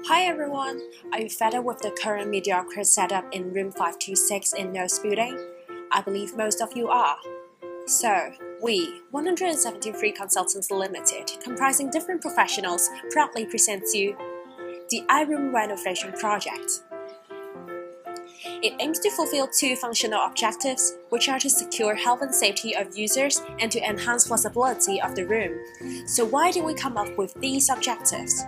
Hi everyone! Are you fed up with the current mediocre setup in room 526 in Knowles Building? I believe most of you are. So, we, 173 Consultants Limited, comprising different professionals, proudly presents you the iRoom Renovation Project. It aims to fulfill two functional objectives, which are to secure health and safety of users and to enhance flexibility of the room. So why did we come up with these objectives?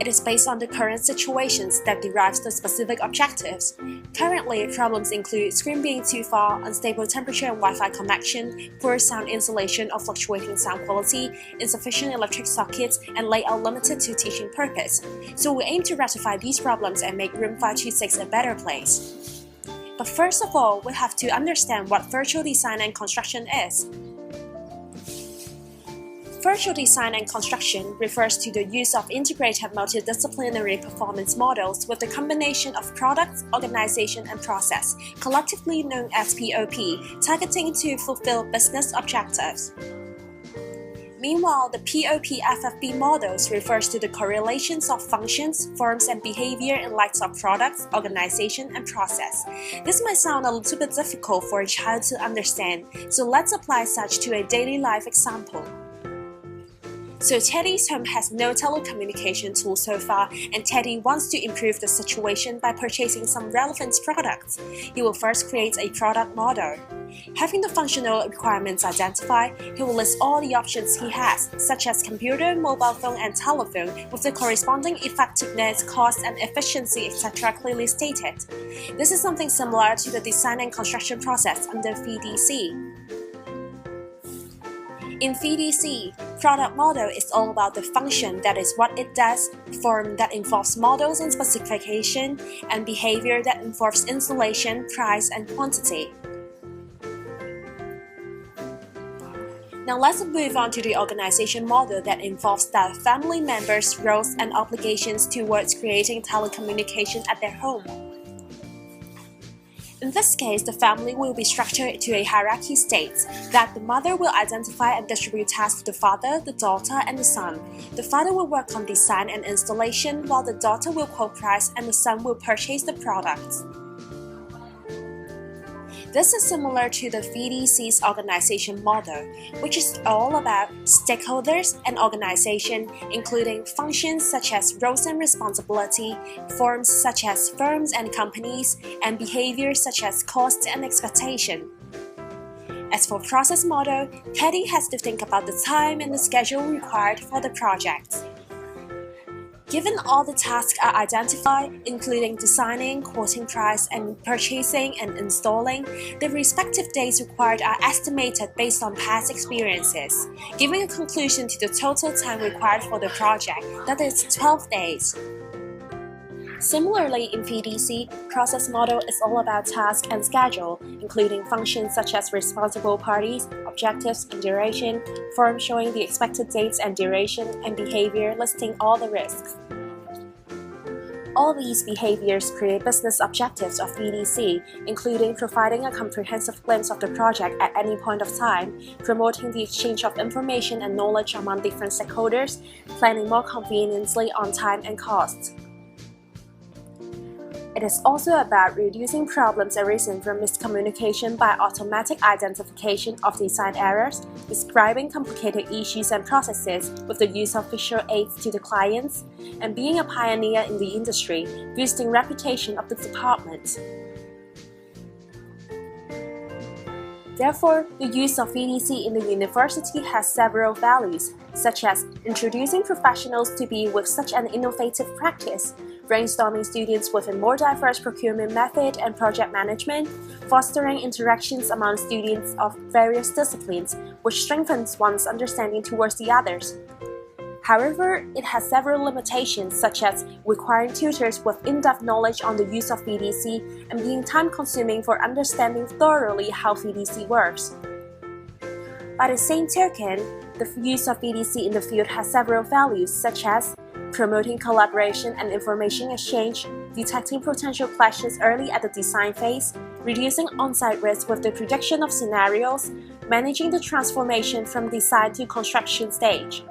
It is based on the current situations that derives the specific objectives. Currently, problems include screen being too far, unstable temperature and Wi-Fi connection, poor sound insulation or fluctuating sound quality, insufficient electric sockets, and layout limited to teaching purpose. So we aim to rectify these problems and make room 526 a better place. But first of all, we have to understand what virtual design and construction is. Virtual design and construction refers to the use of integrated multidisciplinary performance models with the combination of products, organization, and process, collectively known as POP, targeting to fulfill business objectives. Meanwhile, the POP-FFB models refers to the correlations of functions, forms, and behavior in light of products, organization, and process. This might sound a little bit difficult for a child to understand, so let's apply such to a daily life example. So Teddy's home has no telecommunication tool so far, and Teddy wants to improve the situation by purchasing some relevant products. He will first create a product model. Having the functional requirements identified, he will list all the options he has, such as computer, mobile phone, and telephone, with the corresponding effectiveness, cost, and efficiency, etc. clearly stated. This is something similar to the design and construction process under VDC. In VDC, product model is all about the function, that is what it does, form that involves models and specification, and behavior that involves installation, price, and quantity. Now let's move on to the organization model that involves the family members' roles and obligations towards creating telecommunication at their home. In this case, the family will be structured to a hierarchy states that the mother will identify and distribute tasks to the father, the daughter, and the son. The father will work on design and installation, while the daughter will quote price and the son will purchase the products. This is similar to the VDC's organization model, which is all about stakeholders and organization, including functions such as roles and responsibility, forms such as firms and companies, and behaviors such as cost and expectation. As for process model, Teddy has to think about the time and the schedule required for the project. Given all the tasks are identified, including designing, quoting price, and purchasing and installing, the respective days required are estimated based on past experiences, giving a conclusion to the total time required for the project, that is 12 days. Similarly, in VDC, process model is all about task and schedule, including functions such as responsible parties, objectives and duration, form showing the expected dates and duration, and behavior listing all the risks. All these behaviors create business objectives of VDC, including providing a comprehensive glimpse of the project at any point of time, promoting the exchange of information and knowledge among different stakeholders, planning more conveniently on time and cost. It is also about reducing problems arising from miscommunication by automatic identification of design errors, describing complicated issues and processes with the use of visual aids to the clients, and being a pioneer in the industry, boosting reputation of the department. Therefore, the use of VDC in the university has several values, such as introducing professionals to be with such an innovative practice, brainstorming students with a more diverse procurement method and project management, fostering interactions among students of various disciplines, which strengthens one's understanding towards the others. However, it has several limitations, such as requiring tutors with in-depth knowledge on the use of VDC and being time-consuming for understanding thoroughly how VDC works. By the same token, the use of VDC in the field has several values, such as promoting collaboration and information exchange, detecting potential clashes early at the design phase, reducing on-site risk with the prediction of scenarios, managing the transformation from design to construction stage.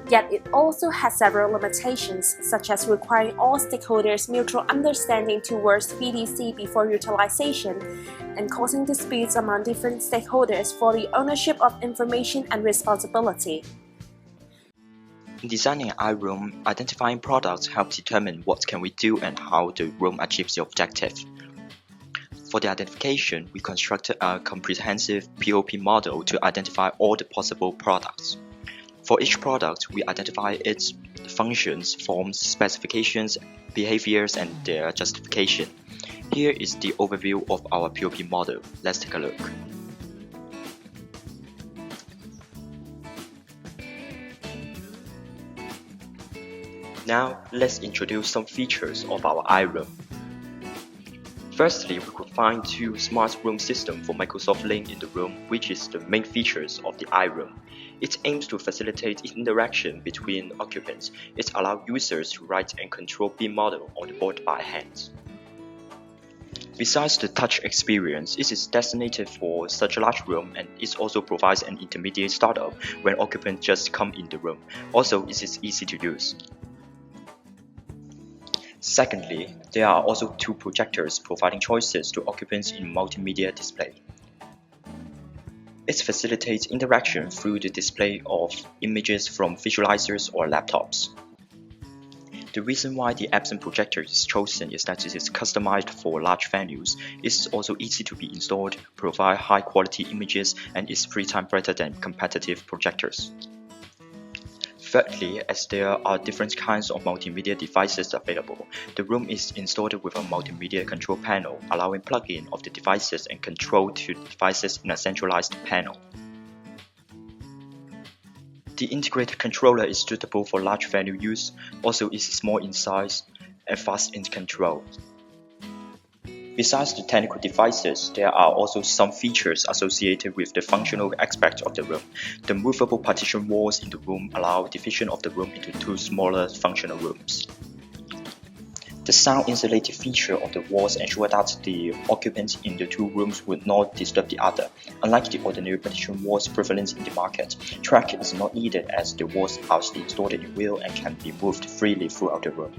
Yet it also has several limitations, such as requiring all stakeholders' mutual understanding towards VDC before utilization, and causing disputes among different stakeholders for the ownership of information and responsibility. In designing an iRoom, identifying products helps determine what can we do and how the room achieves the objective. For the identification, we constructed a comprehensive POP model to identify all the possible products. For each product, we identify its functions, forms, specifications, behaviors, and their justification. Here is the overview of our POP model. Let's take a look. Now, let's introduce some features of our iRoom. Firstly, we could find two smart room systems for Microsoft Link in the room, which is the main features of the iRoom. It aims to facilitate interaction between occupants. It allows users to write and control BIM model on the board by hand. Besides the touch experience, it is designated for such a large room, and it also provides an intermediate startup when occupants just come in the room. Also, it is easy to use. Secondly, there are also two projectors providing choices to occupants in multimedia display. It facilitates interaction through the display of images from visualizers or laptops. The reason why the Epson projector is chosen is that it is customized for large venues. It is also easy to be installed, provide high-quality images, and is 3 times better than competitive projectors. Thirdly, as there are different kinds of multimedia devices available, the room is installed with a multimedia control panel, allowing plug-in of the devices and control to the devices in a centralized panel. The integrated controller is suitable for large venue use, also is small in size and fast in control. Besides the technical devices, there are also some features associated with the functional aspect of the room. The movable partition walls in the room allow division of the room into 2 smaller functional rooms. The sound insulated feature of the walls ensure that the occupants in the 2 rooms would not disturb the other. Unlike the ordinary partition walls prevalent in the market, track is not needed as the walls are installed in wheel and can be moved freely throughout the room.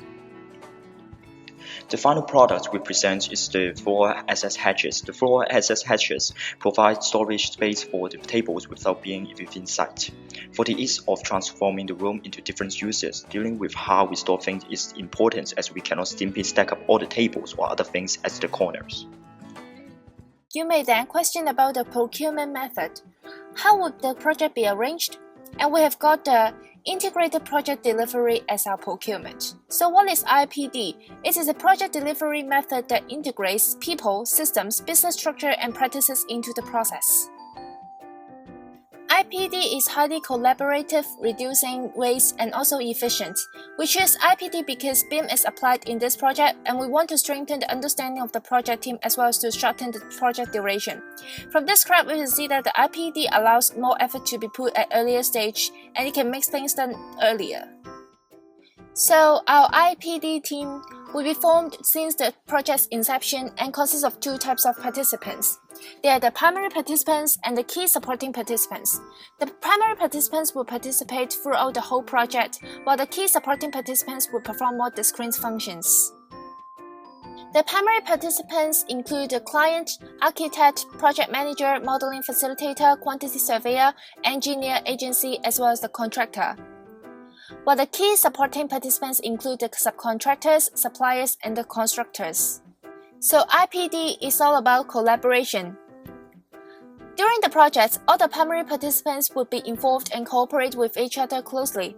The final product we present is the floor access hatches. The floor access hatches provide storage space for the tables without being within sight. For the ease of transforming the room into different uses, dealing with how we store things is important as we cannot simply stack up all the tables or other things at the corners. You may then question about the procurement method. How would the project be arranged? And we have got the Integrated Project Delivery as our procurement. So what is IPD? It is a project delivery method that integrates people, systems, business structure, and practices into the process. IPD is highly collaborative, reducing waste, and also efficient. We choose IPD because BIM is applied in this project, and we want to strengthen the understanding of the project team as well as to shorten the project duration. From this graph, we can see that the IPD allows more effort to be put at earlier stage, and it can make things done earlier. So our IPD team will be formed since the project's inception and consists of 2 types of participants. They are the primary participants and the key supporting participants. The primary participants will participate throughout the whole project, while the key supporting participants will perform more discrete functions. The primary participants include the client, architect, project manager, modeling facilitator, quantity surveyor, engineer, agency, as well as the contractor. While the key supporting participants include the subcontractors, suppliers, and the constructors. So IPD is all about collaboration. During the project, all the primary participants will be involved and cooperate with each other closely.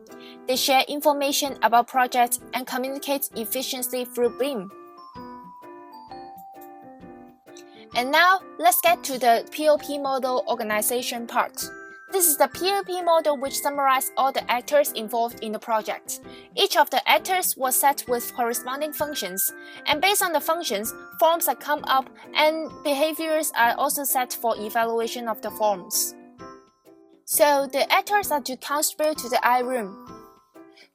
They share information about projects and communicate efficiently through BIM. And now, let's get to the POP model organization part. This is the POP model which summarizes all the actors involved in the project. Each of the actors was set with corresponding functions, and based on the functions, forms are come up and behaviors are also set for evaluation of the forms. So the actors are to contribute to the iRoom.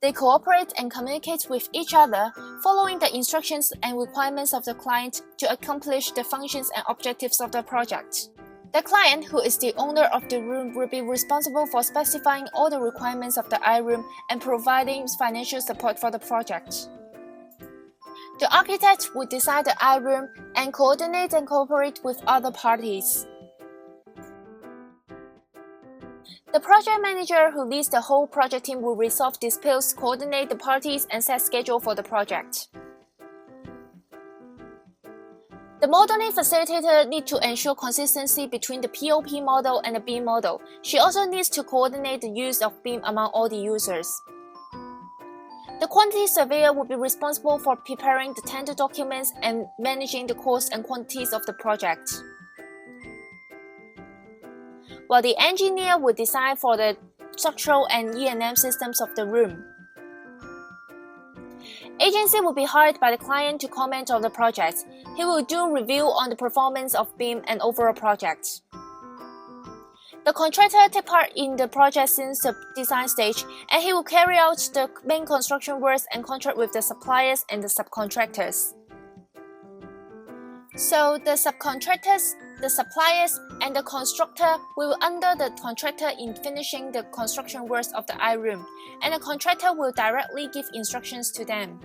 They cooperate and communicate with each other, following the instructions and requirements of the client to accomplish the functions and objectives of the project. The client, who is the owner of the room, will be responsible for specifying all the requirements of the I-room and providing financial support for the project. The architect will design the I-room and coordinate and cooperate with other parties. The project manager, who leads the whole project team, will resolve disputes, coordinate the parties, and set schedule for the project. The modeling facilitator needs to ensure consistency between the POP model and the BIM model. She also needs to coordinate the use of BIM among all the users. The quantity surveyor will be responsible for preparing the tender documents and managing the costs and quantities of the project, while the engineer will design for the structural and E&M systems of the room. Agency will be hired by the client to comment on the project. He will do review on the performance of BIM and overall project. The contractor takes part in the project since the design stage, and he will carry out the main construction works and contract with the suppliers and the subcontractors. So the subcontractors, the suppliers, and the constructor will under the contractor in finishing the construction works of the I-room, and the contractor will directly give instructions to them.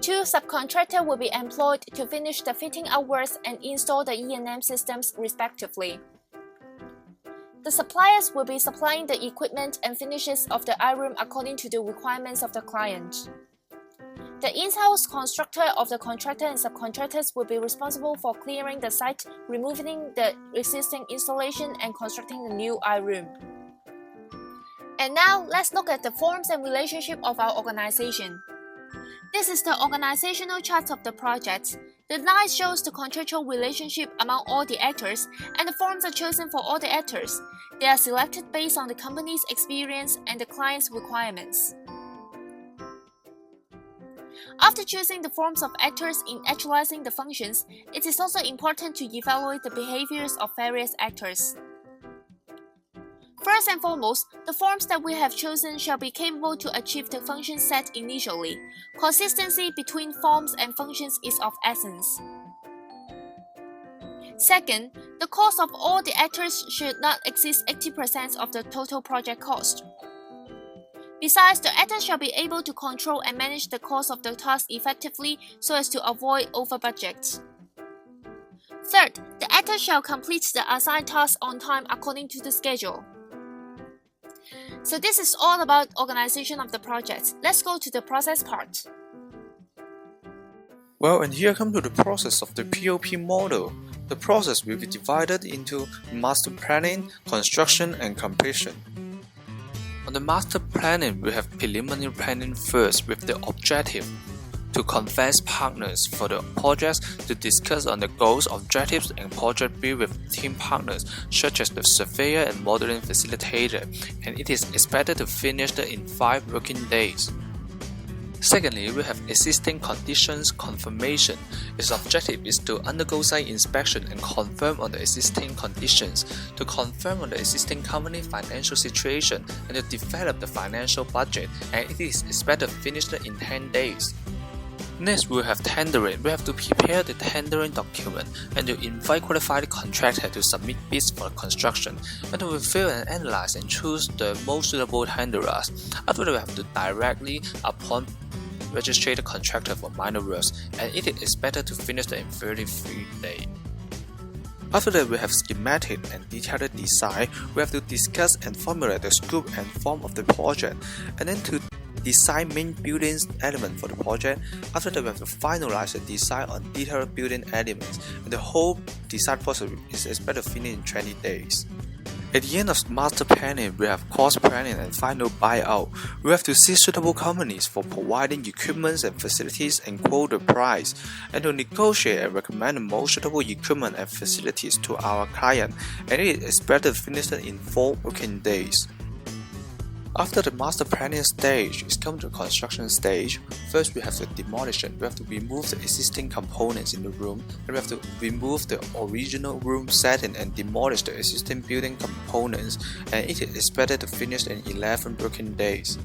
2 subcontractors will be employed to finish the fitting out works and install the E&M systems respectively. The suppliers will be supplying the equipment and finishes of the I-room according to the requirements of the client. The in-house constructor of the contractor and subcontractors will be responsible for clearing the site, removing the existing installation, and constructing the new I-room. And now, let's look at the forms and relationship of our organization. This is the organizational chart of the project. The line shows the contractual relationship among all the actors, and the forms are chosen for all the actors. They are selected based on the company's experience and the client's requirements. After choosing the forms of actors in actualizing the functions, it is also important to evaluate the behaviors of various actors. First and foremost, the forms that we have chosen shall be capable to achieve the function set initially. Consistency between forms and functions is of essence. Second, the cost of all the actors should not exceed 80% of the total project cost. Besides, the actors shall be able to control and manage the cost of the task effectively so as to avoid over budget. Third, the actors shall complete the assigned tasks on time according to the schedule. So this is all about organization of the project. Let's go to the process part. Well, and here come to the process of the POP model. The process will be divided into master planning, construction, and completion. On the master planning, we have preliminary planning first with the objective to convince partners for the projects to discuss on the goals, objectives, and project build with team partners such as the surveyor and modeling facilitator, and it is expected to finish in 5 working days. Secondly, we have existing conditions confirmation. Its objective is to undergo site inspection and confirm on the existing conditions, to confirm on the existing company financial situation, and to develop the financial budget, and it is expected to finish in 10 days. Next, we have tendering. We have to prepare the tendering document and to invite qualified contractor to submit bids for construction, and to review and analyze and choose the most suitable tenderers. After that, we have to directly appoint registered contractor for minor works, and it is expected to finish in 33 days. After that, we have schematic and detailed design. We have to discuss and formulate the scope and form of the project, and then to design main building element for the project. After that, we have to finalize the design on detailed building elements, and the whole design process is expected to finish in 20 days. At the end of master planning, we have cost planning and final buyout. We have to see suitable companies for providing equipment and facilities and quote the price, and to negotiate and recommend the most suitable equipment and facilities to our client, and it is expected to finish in 4 working days. After the master planning stage, it's come to the construction stage. First, we have the demolition. We have to remove the existing components in the room, and we have to remove the original room setting and demolish the existing building components, and it is expected to finish in 11 working days.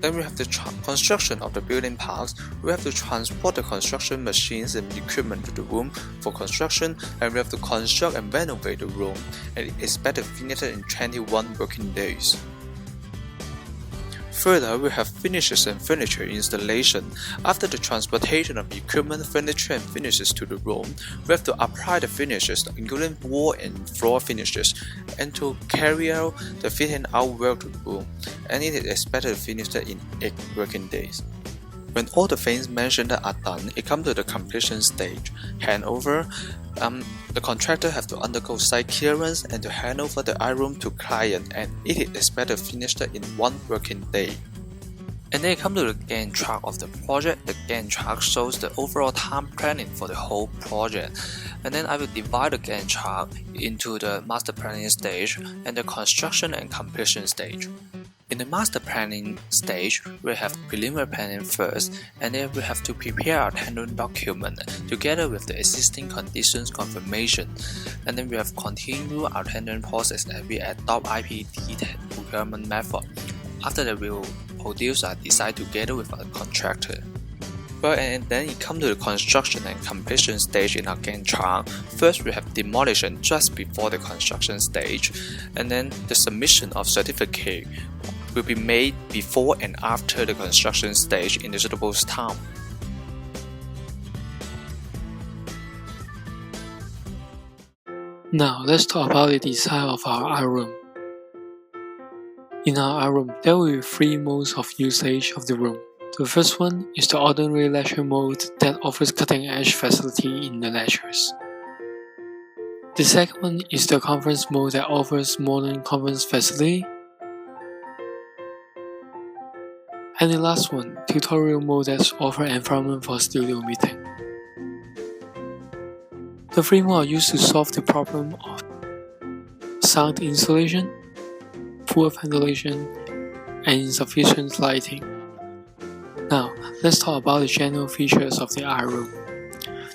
Then we have the construction of the building parks. We have to transport the construction machines and equipment to the room for construction, and we have to construct and renovate the room, and it is expected to finish in 21 working days. Further, we have finishes and furniture installation. After the transportation of equipment, furniture and finishes to the room, we have to apply the finishes, including wall and floor finishes, and to carry out the fitting out work to the room, and it is expected to finish in 8 working days. When all the things mentioned are done, it comes to the completion stage, handover. The contractor have to undergo site clearance and to hand over the iRoom to client, and it is expected to finish in 1 working day. And then it comes to the Gantt chart of the project. The Gantt chart shows the overall time planning for the whole project. And then I will divide the Gantt chart into the master planning stage and the construction and completion stage. In the master planning stage, we have preliminary planning first, and then we have to prepare our tendering document together with the existing conditions confirmation. And then we have continued our tendering process and we adopt IPD procurement method. After that, we will produce our design together with our contractor. Well, and then it comes to the construction and completion stage in our Gantt chart. First, we have demolition just before the construction stage, and then the submission of certificate will be made before and after the construction stage in a suitable time. Now let's talk about the design of our iRoom. In our iRoom, there will be 3 modes of usage of the room. The first one is the ordinary lecture mode that offers cutting-edge facility in the lectures. The second one is the conference mode that offers modern conference facility. And the last one, tutorial mode that offers environment for studio meeting. The 3 modes are used to solve the problem of sound insulation, poor ventilation, and insufficient lighting. Now, let's talk about the general features of the iRoom.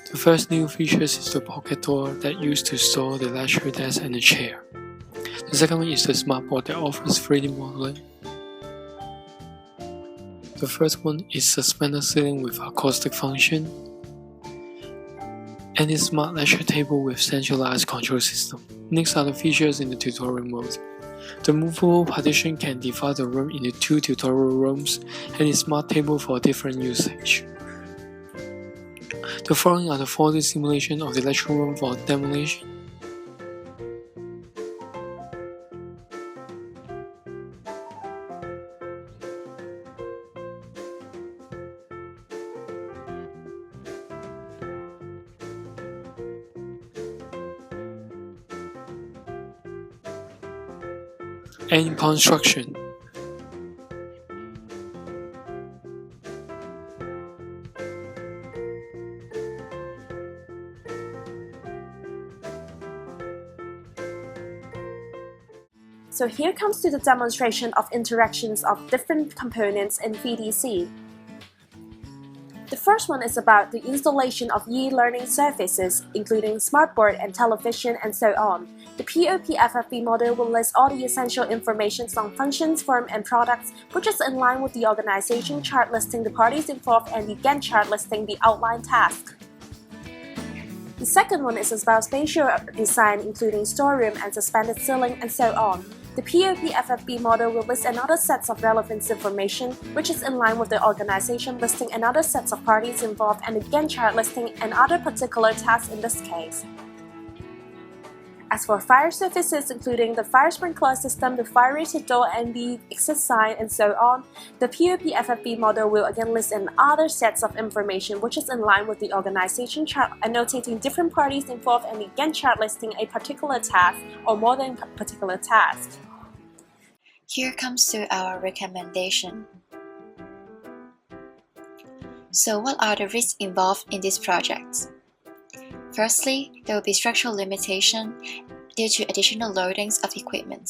The first new feature is the pocket door that used to store the lecture desk and the chair. The second one is the smart board that offers 3D modeling. The third one is suspended ceiling with acoustic function, and a smart lecture table with centralized control system. Next are the features in the tutorial mode. The movable partition can divide the room into 2 tutorial rooms and a smart table for different usage. The following are the 4D simulation of the lecture room for demolition. And construction. So here comes to the demonstration of interactions of different components in VDC. The first one is about the installation of e-learning services, including smartboard and television and so on. The POP-FFB model will list all the essential information on functions, firm, and products, which is in line with the organization chart listing the parties involved and the Gantt chart listing the outline task. The second one is about spatial design, including storeroom and suspended ceiling and so on. The POP-FFB model will list another set of relevant information, which is in line with the organization listing another set of parties involved and the Gantt chart listing another particular task in this case. As for fire services, including the fire sprinkler system, the fire-rated door and the exit sign and so on, the POP-FFB model will again list another sets of information which is in line with the organization chart, annotating different parties involved and the Gantt chart listing a particular task or more than a particular task. Here comes to our recommendation. So what are the risks involved in this project? Firstly, there will be structural limitation due to additional loadings of equipment,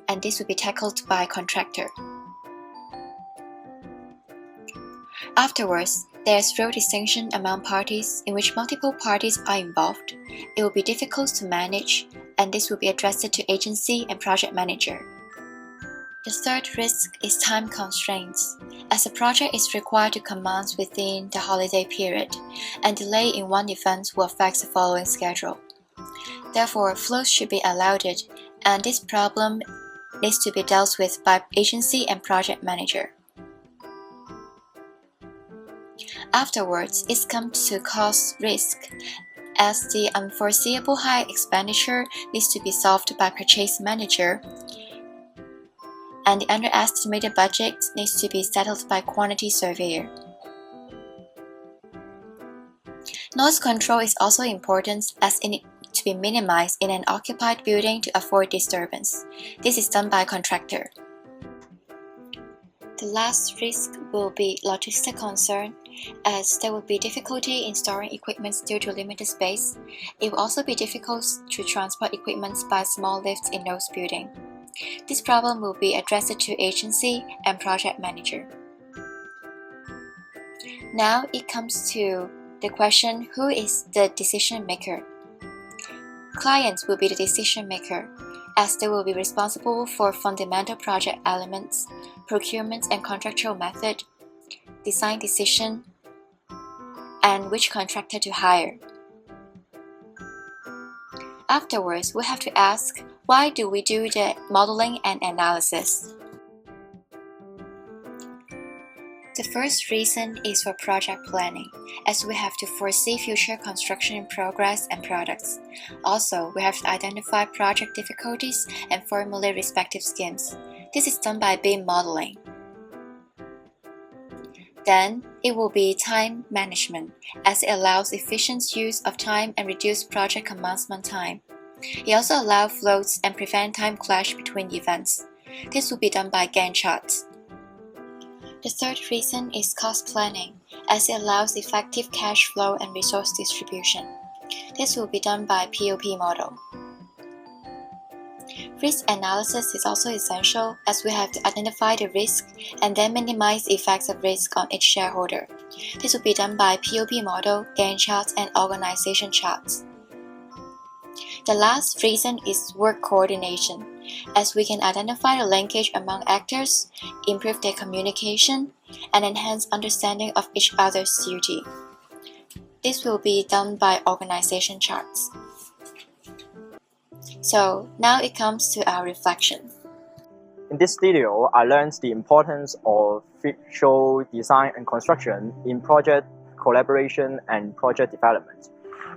and this will be tackled by a contractor. Afterwards, there is role distinction among parties in which multiple parties are involved. It will be difficult to manage, and this will be addressed to agency and project manager. The third risk is time constraints, as the project is required to commence within the holiday period, and delay in one event will affect the following schedule. Therefore, flows should be allowed, and this problem needs to be dealt with by agency and project manager. Afterwards, it comes to cost risk, as the unforeseeable high expenditure needs to be solved by purchase manager, and the underestimated budget needs to be settled by quantity surveyor. Noise control is also important, as it needs to be minimized in an occupied building to avoid disturbance. This is done by contractor. The last risk will be logistic concern, as there will be difficulty in storing equipment due to limited space. It will also be difficult to transport equipment by small lifts in Knowles Building. This problem will be addressed to agency and project manager. Now it comes to the question, who is the decision maker? Clients will be the decision maker, as they will be responsible for fundamental project elements, procurement and contractual method, design decision, and which contractor to hire. Afterwards, we have to ask, why do we do the modeling and analysis? The first reason is for project planning, as we have to foresee future construction in progress and products. Also, we have to identify project difficulties and formulate respective schemes. This is done by BIM modeling. Then, it will be time management, as it allows efficient use of time and reduce project commencement time. It also allows flows and prevent time clash between events. This will be done by Gantt charts. The third reason is cost planning, as it allows effective cash flow and resource distribution. This will be done by POP model. Risk analysis is also essential, as we have to identify the risk and then minimize the effects of risk on each shareholder. This will be done by POP model, Gantt charts, and organization charts. The last reason is work coordination, as we can identify the linkage among actors, improve their communication, and enhance understanding of each other's duty. This will be done by organization charts. So now it comes to our reflection. In this video, I learned the importance of visual design and construction in project collaboration and project development.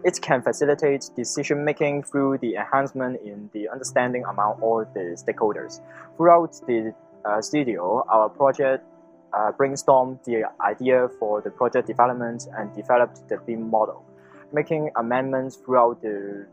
It can facilitate decision-making through the enhancement in the understanding among all the stakeholders. Throughout the studio, our project brainstormed the idea for the project development and developed the BIM model, making amendments throughout the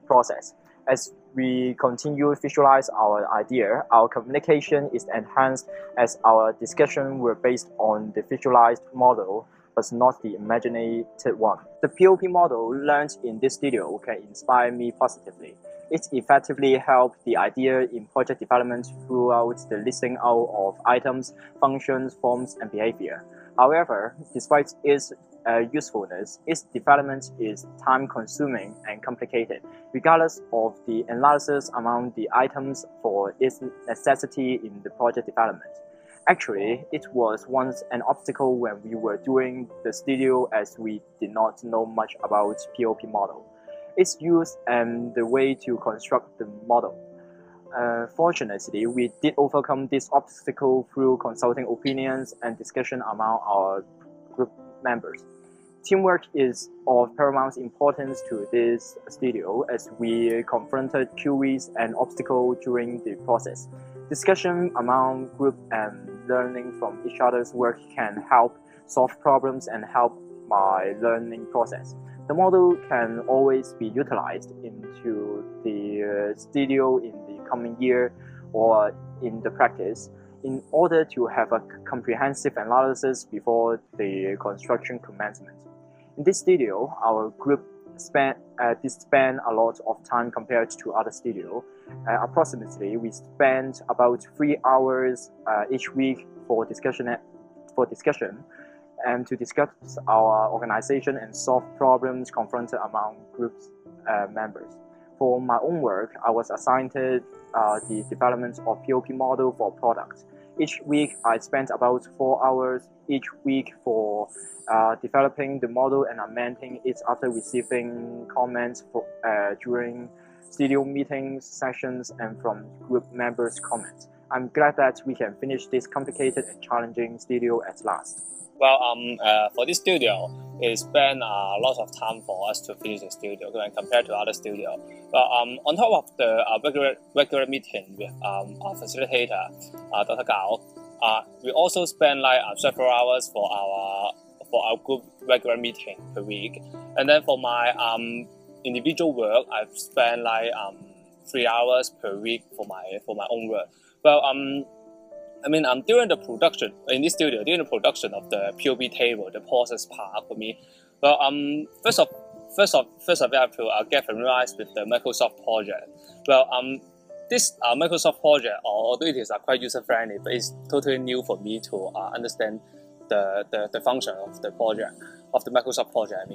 process. As we continue to visualize our idea, our communication is enhanced, as our discussion were based on the visualized model but not the imaginated one. The POP model learned in this studio can inspire me positively. It effectively helped the idea in project development throughout the listing out of items, functions, forms, and behavior. However, despite its usefulness, its development is time-consuming and complicated, regardless of the analysis among the items for its necessity in the project development. Actually, it was once an obstacle when we were doing the studio, as we did not know much about POP model, its use and the way to construct the model. Fortunately, we did overcome this obstacle through consulting opinions and discussion among our group members. Teamwork is of paramount importance to this studio, as we confronted queries and obstacles during the process. Discussion among group and learning from each other's work can help solve problems and help my learning process. The model can always be utilized into the studio in the coming year or in the practice, in order to have a comprehensive analysis before the construction commencement. In this studio, our group spent a lot of time compared to other studios. Approximately, we spent about 3 hours each week for discussion and to discuss our organization and solve problems confronted among group members. For my own work, I was assigned the development of POP model for products. Each week, I spent about 4 hours each week for developing the model and amending it after receiving comments during studio meetings, sessions, and from group members' comments. I'm glad that we can finish this complicated and challenging studio at last. Well, for this studio, it spent a lot of time for us to finish the studio when compared to other studio. But on top of the regular meeting with our facilitator, Dr. Gao, we also spend like several hours for our group regular meeting per week. And then for my individual work, I've spent like 3 hours per week for my own work. Well, during the production in this studio, during the production of the POP table, the process part for me, well, first of all, I have to get familiarized with the Microsoft project. Well, this Microsoft project, although it is quite user friendly, but it's totally new for me to understand the function of the project, of the Microsoft project.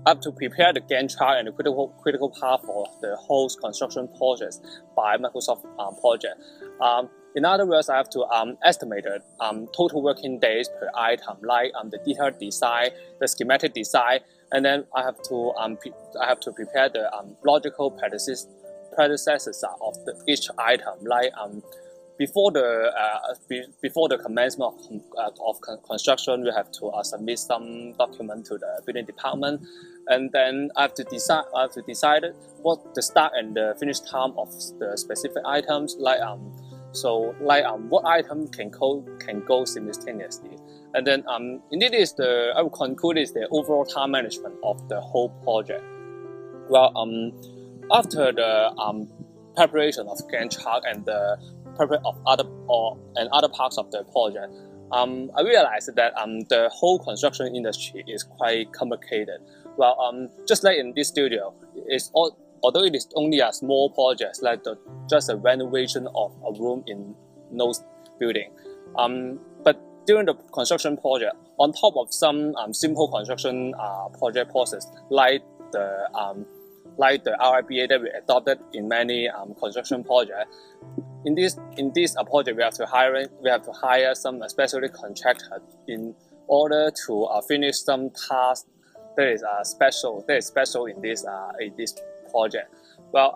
I have to prepare the Gantt chart and the critical path for the whole construction process by Microsoft project. In other words, I have to estimate the total working days per item, like the detailed design, the schematic design, and then I have to prepare the logical predecessors of each item, like before the commencement of construction, we have to submit some document to the building department, and then I have to decide what the start and the finish time of the specific items, what item can go simultaneously, and then indeed I will conclude is the overall time management of the whole project. Well, after the preparation of Gantt chart and the of other parts of the project, I realized that the whole construction industry is quite complicated. Well, just like in this studio, although it is only a small project, like just a renovation of a room in Knowles Building, but during the construction project, on top of some simple construction project process, like the RIBA that we adopted in many construction projects. In this project, we have to hire some specialty contractor in order to finish some tasks that is special in this project. Well,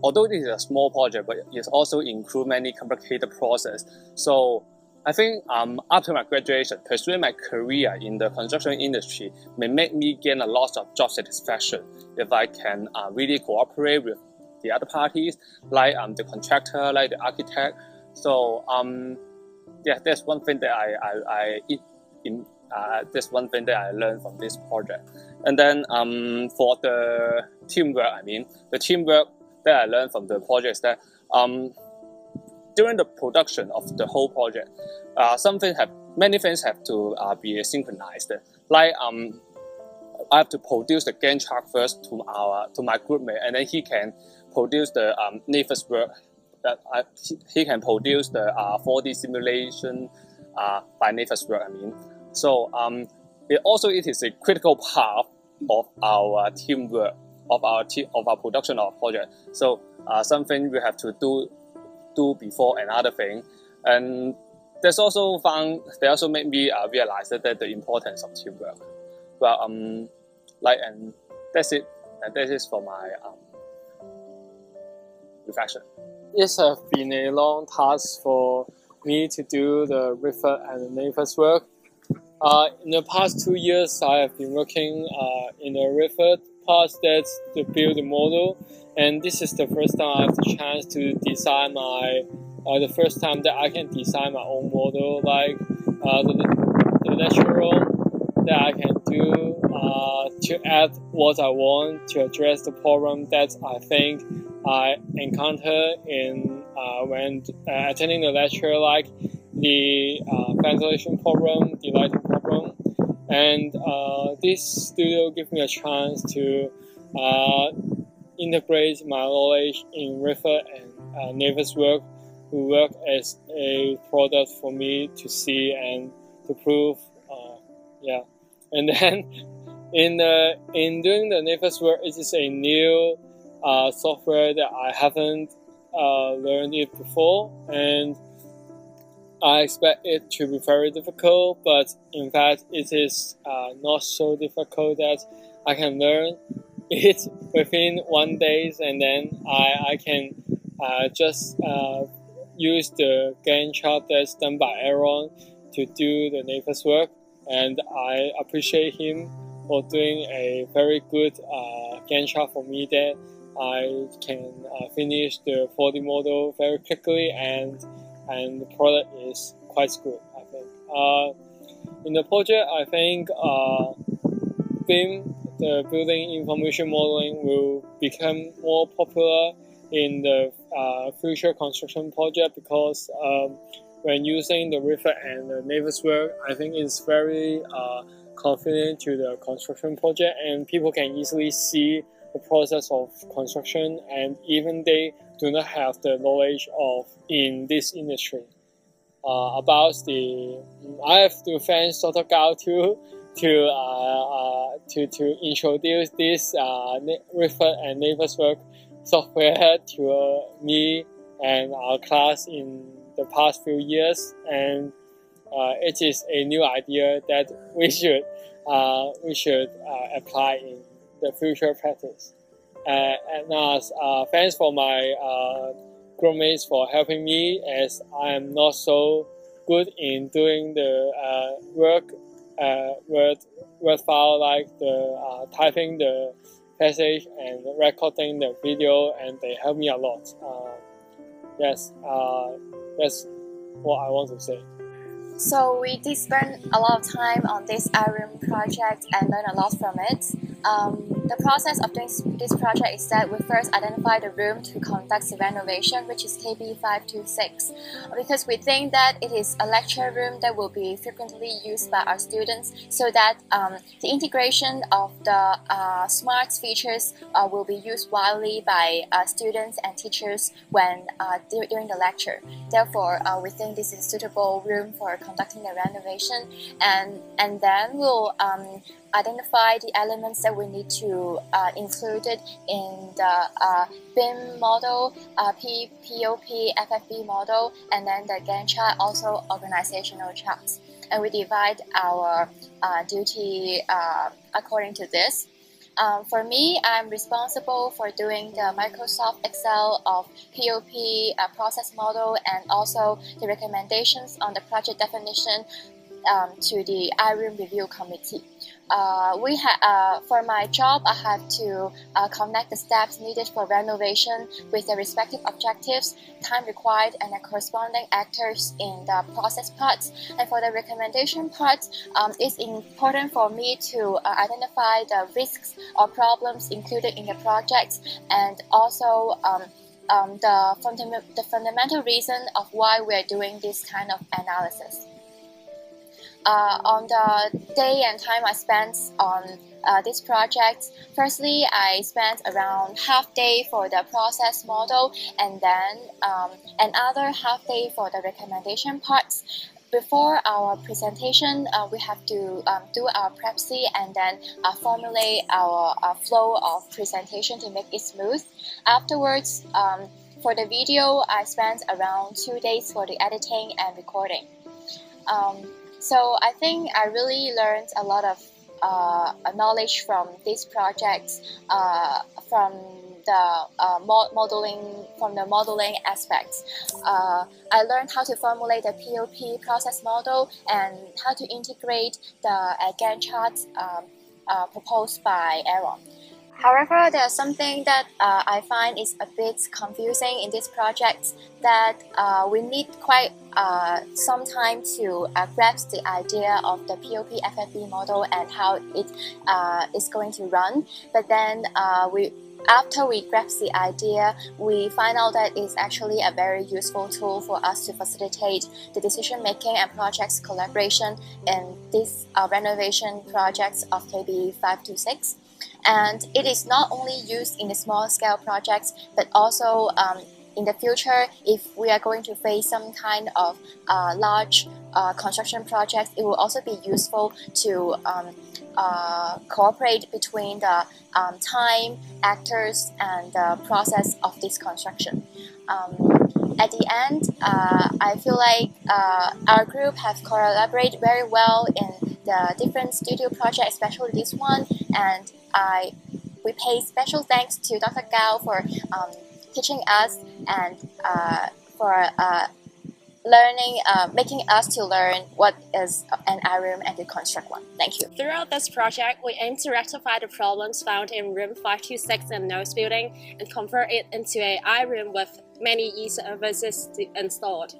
although this is a small project, but it also includes many complicated process. So I think after my graduation, pursuing my career in the construction industry may make me gain a lot of job satisfaction if I can really cooperate with the other parties, like the contractor, like the architect. So that's one thing that that's one thing that I learned from this project. And then for the teamwork, the teamwork that I learned from the project is that during the production of the whole project, many things have to be synchronized. Like I have to produce the Gantt chart first to my groupmate, and then he can produce the NAFES work. He can produce the 4D simulation by NAFES work. So it is a critical part of our teamwork, of our production of project. So something we have to do before another thing, and they also made me realize that the importance of teamwork. Well, and that's it. And that is for my reflection. It has been a long task for me to do the refit and the NAFES work. In the past 2 years, I have been working in the refit part, that's to build the model, and this is the first time I have the chance to design the first time that I can design my own model, like the lecture room that I can do to add what I want to address the problem that I think I encounter in when attending the lecture, like the ventilation problem, the lighting problem, and this studio gives me a chance to integrate my knowledge in refit and NAFES work to work as a product for me to see and to prove. And then in doing the Neighbors work, it is a new software that I haven't learned it before, and I expect it to be very difficult, but in fact it is not so difficult that I can learn it within 1 day, and then I can just use the Gantt chart that's done by Aaron to do the Neighbors work, and I appreciate him for doing a very good Gantt chart for me that I can finish the 4D model very quickly, and the product is quite good, I think. In the project, I think BIM, the building information modeling, will become more popular in the future construction project, because when using the Rivet and the Neighbors work, I think it's very convenient to the construction project, and people can easily see the process of construction, and even they do not have the knowledge of in this industry. About the, I have to thank Dr. Gao to introduce this Rivet and Neighbors work software to me and our class in the past few years, and it is a new idea that we should apply in the future practice. And thanks for my groupmates for helping me, as I am not so good in doing the word file, like the typing the passage and recording the video, and they help me a lot. Yes, that's what I want to say. So we did spend a lot of time on this iRoom project and learn a lot from it. The process of doing this project is that we first identify the room to conduct the renovation, which is KB526, because we think that it is a lecture room that will be frequently used by our students, so that the integration of the smart features will be used widely by students and teachers when during the lecture. Therefore, we think this is a suitable room for conducting the renovation, and then we'll identify the elements that we need to include it in the BIM model, POP, FFB model, and then the Gantt chart, also organizational charts. And we divide our duty according to this. For me, I'm responsible for doing the Microsoft Excel of POP process model, and also the recommendations on the project definition to the iRoom review committee. For my job, I have to connect the steps needed for renovation with the respective objectives, time required, and the corresponding actors in the process parts. And for the recommendation part, it's important for me to identify the risks or problems included in the project, and also the fundamental reason of why we're doing this kind of analysis. On the day and time I spent on this project, firstly, I spent around half day for the process model, and then another half day for the recommendation parts. Before our presentation, we have to do our prep C, and then formulate our flow of presentation to make it smooth. Afterwards, for the video, I spent around 2 days for the editing and recording. So I think I really learned a lot of knowledge from this project, from the modeling aspects. I learned how to formulate the POP process model and how to integrate the Gantt chart proposed by Aaron. However, there's something that I find is a bit confusing in this project, that we need quite some time to grasp the idea of the POP FFB model and how it is going to run. But then after we grasp the idea, we find out that it's actually a very useful tool for us to facilitate the decision making and projects collaboration in this renovation projects of KB526. And it is not only used in the small scale projects, but also in the future, if we are going to face some kind of large construction projects, it will also be useful to cooperate between the time, actors, and the process of this construction. At the end, I feel like our group have collaborated very well in the different studio projects, especially this one, and we pay special thanks to Dr. Gao for teaching us and for making us to learn what is an I-room and to construct one. Thank you. Throughout this project, we aim to rectify the problems found in room 526 in Knowles Building and convert it into an I-room with many e-services installed.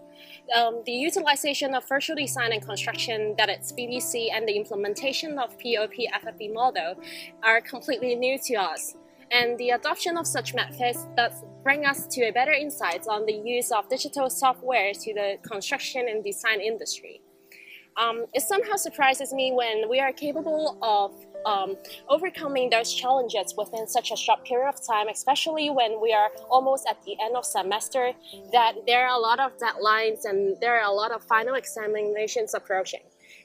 The utilization of virtual design and construction, that is VDC, and the implementation of POP FFB model are completely new to us. And the adoption of such methods does bring us to a better insights on the use of digital software to the construction and design industry. It somehow surprises me when we are capable of overcoming those challenges within such a short period of time, especially when we are almost at the end of semester, that there are a lot of deadlines and there are a lot of final examinations approaching.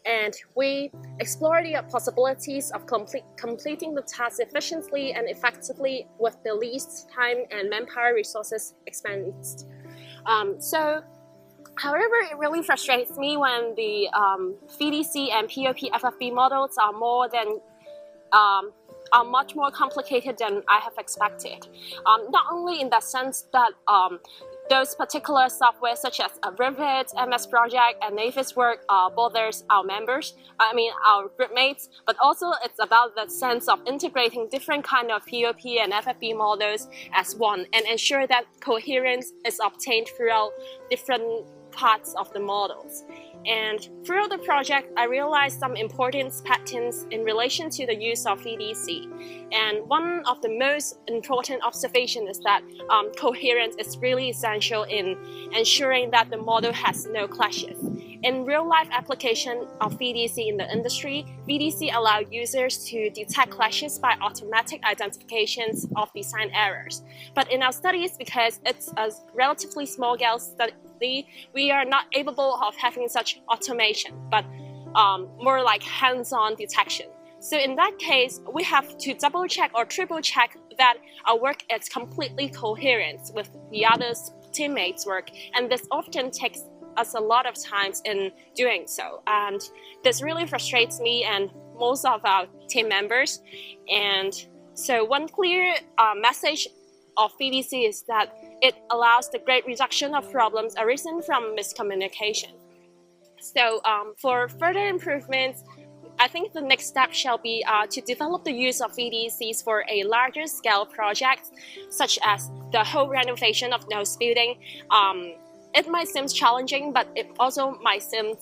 And we explore the possibilities of completing the task efficiently and effectively with the least time and manpower resources expended. However, it really frustrates me when the VDC and POP FFB models are much more complicated than I have expected. Not only in the sense that those particular software such as Revit, MS Project, and Navisworks bothers our members, our group mates, but also it's about the sense of integrating different kind of POP and FFB models as one and ensure that coherence is obtained throughout different parts of the models. And throughout the project, I realized some important patterns in relation to the use of VDC. And one of the most important observations is that coherence is really essential in ensuring that the model has no clashes. In real-life application of VDC in the industry, VDC allows users to detect clashes by automatic identifications of design errors. But in our studies, because it's a relatively small-scale study, we are not capable of having such automation, but more like hands-on detection. So in that case, we have to double-check or triple-check that our work is completely coherent with the other teammates' work, and this often takes us a lot of times in doing so. And this really frustrates me and most of our team members. And so one clear message of VDC is that it allows the great reduction of problems arisen from miscommunication. So for further improvements, I think the next step shall be to develop the use of VDCs for a larger scale project, such as the whole renovation of Knowles Building. It might seem challenging, but it also might seem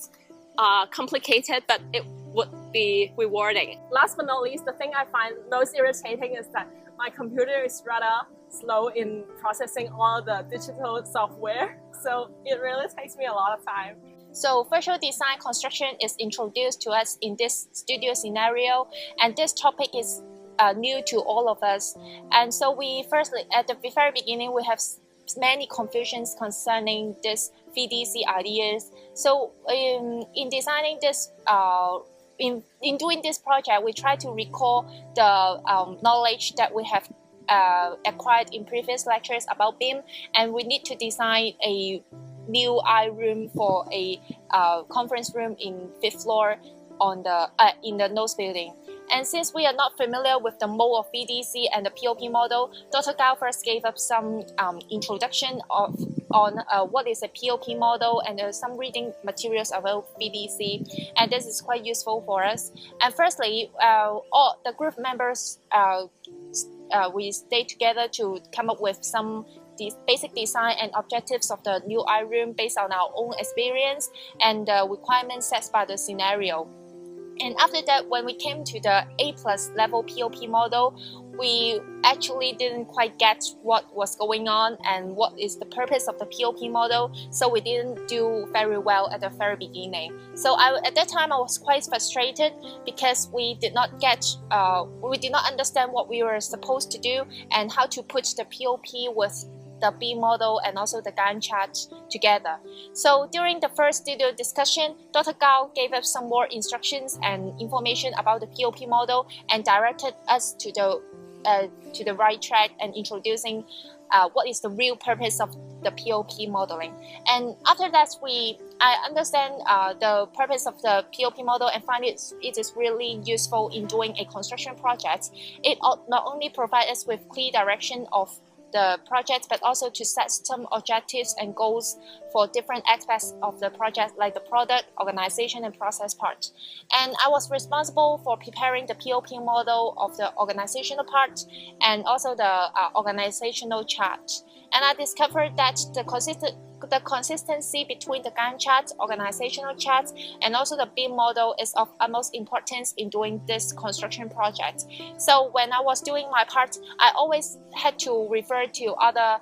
complicated, but it would be rewarding. Last but not least, the thing I find most irritating is that my computer is rather slow in processing all the digital software, so it really takes me a lot of time. So virtual design construction is introduced to us in this studio scenario, and this topic is new to all of us. And so we firstly, at the very beginning, we have many confusions concerning this VDC ideas. So in designing this, in doing this project, we try to recall the knowledge that we have acquired in previous lectures about BIM, and we need to design a new I-room for a conference room in 5th floor on the in the Knowles Building. And since we are not familiar with the mode of VDC and the POP model, Dr. Gao first gave us some introduction on what is a POP model and some reading materials about VDC, and this is quite useful for us. And firstly, all the group members we stayed together to come up with some basic design and objectives of the new I-room based on our own experience and the requirements set by the scenario. And after that, when we came to the A+ level POP model, we actually didn't quite get what was going on and what is the purpose of the POP model, so we didn't do very well at the very beginning. So at that time I was quite frustrated because we did not understand what we were supposed to do and how to put the POP with the beam model and also the Gantt chart together. So during the first studio discussion, Dr. Gao gave us some more instructions and information about the POP model and directed us to the right track and introducing what is the real purpose of the POP modeling. And after that, I understand the purpose of the POP model and find it is really useful in doing a construction project. It not only provides us with clear direction of the project, but also to set some objectives and goals for different aspects of the project, like the product, organization, and process part. And I was responsible for preparing the POP model of the organizational part and also the organizational chart. And I discovered that the consistency between the Gantt chart, organizational chart, and also the beam model is of utmost importance in doing this construction project. So when I was doing my part, I always had to refer to other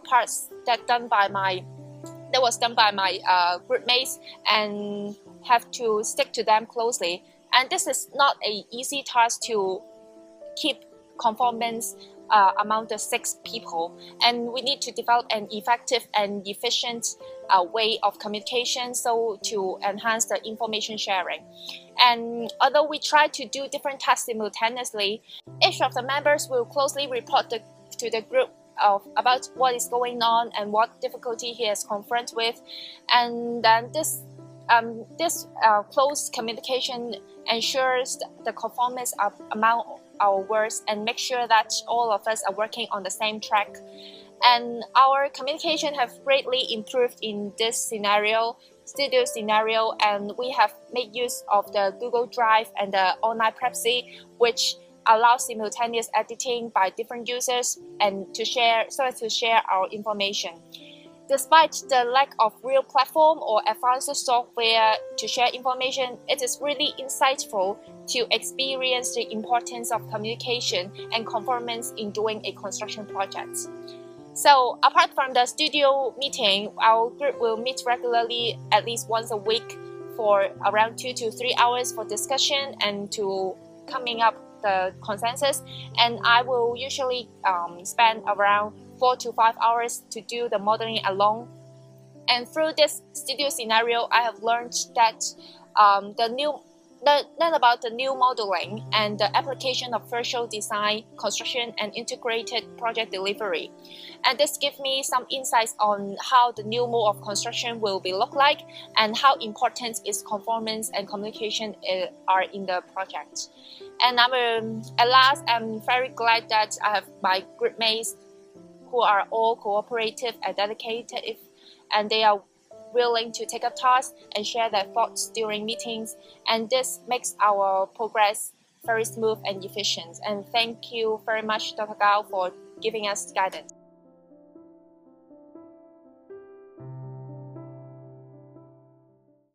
parts that was done by my group mates and have to stick to them closely. And this is not an easy task to keep conformance among the 6 people, and we need to develop an effective and efficient way of communication so to enhance the information sharing. And although we try to do different tasks simultaneously, each of the members will closely report to the group about what is going on and what difficulty he is confronted with. And then this close communication ensures the conformance among our words and make sure that all of us are working on the same track. And our communication have greatly improved in this studio scenario, and we have made use of the Google Drive and the online Prepsy, which allows simultaneous editing by different users and to share our information. Despite the lack of real platform or advanced software to share information, it is really insightful to experience the importance of communication and conformance in doing a construction project. So apart from the studio meeting, our group will meet regularly at least once a week for around 2 to 3 hours for discussion and to coming up the consensus. And I will usually spend around 4 to 5 hours to do the modeling alone. And through this studio scenario, I have learned that learn about the new modeling and the application of virtual design, construction, and integrated project delivery. And this gives me some insights on how the new mode of construction will look like and how important its conformance and communication are in the project. And at last, I'm very glad that I have my group mates who are all cooperative and dedicated, and they are willing to take up tasks and share their thoughts during meetings. And this makes our progress very smooth and efficient. And thank you very much, Dr. Gao, for giving us guidance.